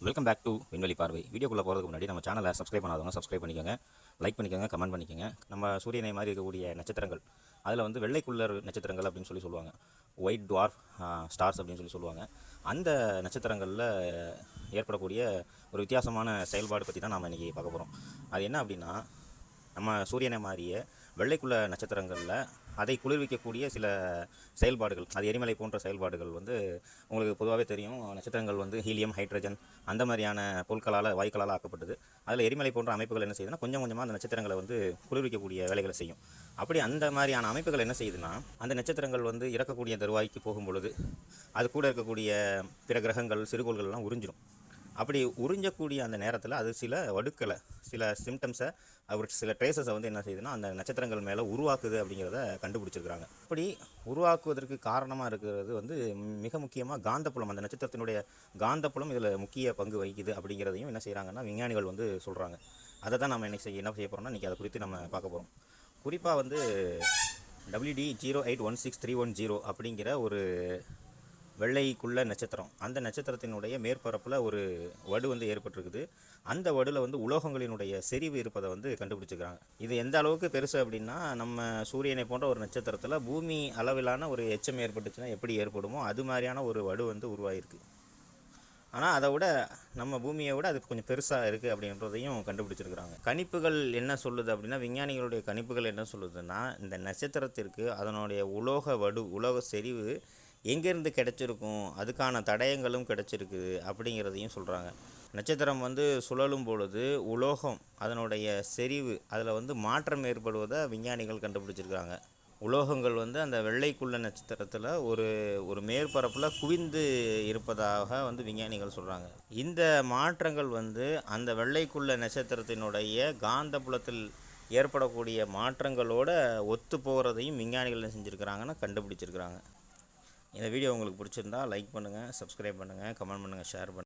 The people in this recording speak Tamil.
வெல்கம் பேக் டு விண்வெளி பார்வை. வீடியோக்குள்ளே போகிறதுக்கு முன்னாடி நம்ம சேனலை சப்ஸ்கிரைப் பண்ணாதவங்க சப்ஸ்கிரைப் பண்ணிக்கோங்க, லைக் பண்ணிக்கோங்க, கமெண்ட் பண்ணிக்கோங்க. நம்ம சூரியனை மாதிரி இருக்கக்கூடிய நட்சத்திரங்கள், அதில் வந்து வெள்ளைக்குள்ளர் நட்சத்திரங்கள் அப்படின்னு சொல்லுவாங்க. ஒயிட் டுவார்ஃப் ஸ்டார்ஸ் அப்படின்னு சொல்லுவாங்க. அந்த நட்சத்திரங்களில் ஏற்படக்கூடிய ஒரு வித்தியாசமான செயல்பாடு பற்றி தான் நாம் இன்றைக்கி பார்க்க போகிறோம். அது என்ன அப்படின்னா, நம்ம சூரியனை மாதிரியே வெள்ளைக்குள்ள நட்சத்திரங்களில் அதை குளிர்விக்கக்கூடிய சில செயல்பாடுகள், அது எரிமலை போன்ற செயல்பாடுகள் வந்து உங்களுக்கு பொதுவாகவே தெரியும். நட்சத்திரங்கள் வந்து ஹீலியம், ஹைட்ரஜன் அந்த மாதிரியான பொருட்களால், வாயுக்களால் ஆக்கப்பட்டது. அதில் எரிமலை போன்ற அமைப்புகள் என்ன செய்யுதுன்னா, கொஞ்சம் கொஞ்சமாக அந்த நட்சத்திரங்களை வந்து குளிர்விக்கக்கூடிய வேலைகளை செய்யும். அப்படி அந்த மாதிரியான அமைப்புகள் என்ன செய்யுதுன்னா, அந்த நட்சத்திரங்கள் வந்து இறக்கக்கூடிய தருவாய்க்கு போகும்பொழுது அது கூட இருக்கக்கூடிய பிற கிரகங்கள், சிறுகோள்கள்லாம் உறிஞ்சிடும். அப்படி உறிஞ்சக்கூடிய அந்த நேரத்தில் அது சில வடுக்களை, சில சிம்டம்ஸை, ஒரு சில ட்ரேசஸை வந்து என்ன செய்யுதுன்னா அந்த நட்சத்திரங்கள் மேலே உருவாக்குது அப்படிங்கிறத கண்டுபிடிச்சிருக்கிறாங்க. அப்படி உருவாக்குவதற்கு காரணமாக இருக்கிறது வந்து மிக முக்கியமாக காந்தப்புலம். அந்த நட்சத்திரத்தினுடைய காந்தப்புலம் இதில் முக்கிய பங்கு வகிக்குது அப்படிங்கிறதையும் என்ன செய்கிறாங்கன்னா விஞ்ஞானிகள் வந்து சொல்கிறாங்க. அதை தான் நம்ம என்ன செய்ய போகிறோம்னா இன்றைக்கி அதை குறித்து நம்ம பார்க்க போகிறோம். குறிப்பாக வந்து WD0816-310 அப்படிங்கிற ஒரு வெள்ளைக்குள்ள நட்சத்திரம், அந்த நட்சத்திரத்தினுடைய மேற்பரப்பில் ஒரு வடு வந்து ஏற்பட்டிருக்குது. அந்த வடுவில் வந்து உலோகங்களினுடைய செறிவு இருப்பதை வந்து கண்டுபிடிச்சிக்கிறாங்க. இது எந்த அளவுக்கு பெருசு அப்படின்னா, நம்ம சூரியனை போன்ற ஒரு நட்சத்திரத்தில் பூமி அளவிலான ஒரு எச்சம் ஏற்பட்டுச்சுன்னா எப்படி ஏற்படுமோ அது மாதிரியான ஒரு வடு வந்து உருவாகிருக்கு. ஆனால் அதை விட நம்ம பூமியை விட அது கொஞ்சம் பெருசாக இருக்குது அப்படின்றதையும் கண்டுபிடிச்சிருக்கிறாங்க. கணிப்புகள் என்ன சொல்லுது அப்படின்னா, விஞ்ஞானிகளுடைய கணிப்புகள் என்ன சொல்லுதுன்னா, இந்த நட்சத்திரத்திற்கு அதனுடைய உலோக வடு, உலோக செறிவு எங்கேருந்து கிடச்சிருக்கும், அதுக்கான தடயங்களும் கிடச்சிருக்குது அப்படிங்கிறதையும் சொல்கிறாங்க. நட்சத்திரம் வந்து சுழலும் பொழுது உலோகம், அதனுடைய செறிவு, அதில் வந்து மாற்றம் ஏற்படுவதை விஞ்ஞானிகள் கண்டுபிடிச்சிருக்கிறாங்க. உலோகங்கள் வந்து அந்த வெள்ளைக்குள்ள நட்சத்திரத்தில் ஒரு மேற்பரப்பில் குவிந்து இருப்பதாக வந்து விஞ்ஞானிகள் சொல்கிறாங்க. இந்த மாற்றங்கள் வந்து அந்த வெள்ளைக்குள்ள நட்சத்திரத்தினுடைய காந்தப்புலத்தில் ஏற்படக்கூடிய மாற்றங்களோட ஒத்து போகிறதையும் விஞ்ஞானிகள் செஞ்சுருக்கிறாங்கன்னா கண்டுபிடிச்சிருக்கிறாங்க. இந்த வீடியோ உங்களுக்கு பிடிச்சிருந்தா லைக் பண்ணுங்கள், சப்ஸ்கிரைப் பண்ணுங்கள், கமெண்ட் பண்ணுங்கள், ஷேர் பண்ணுங்கள்.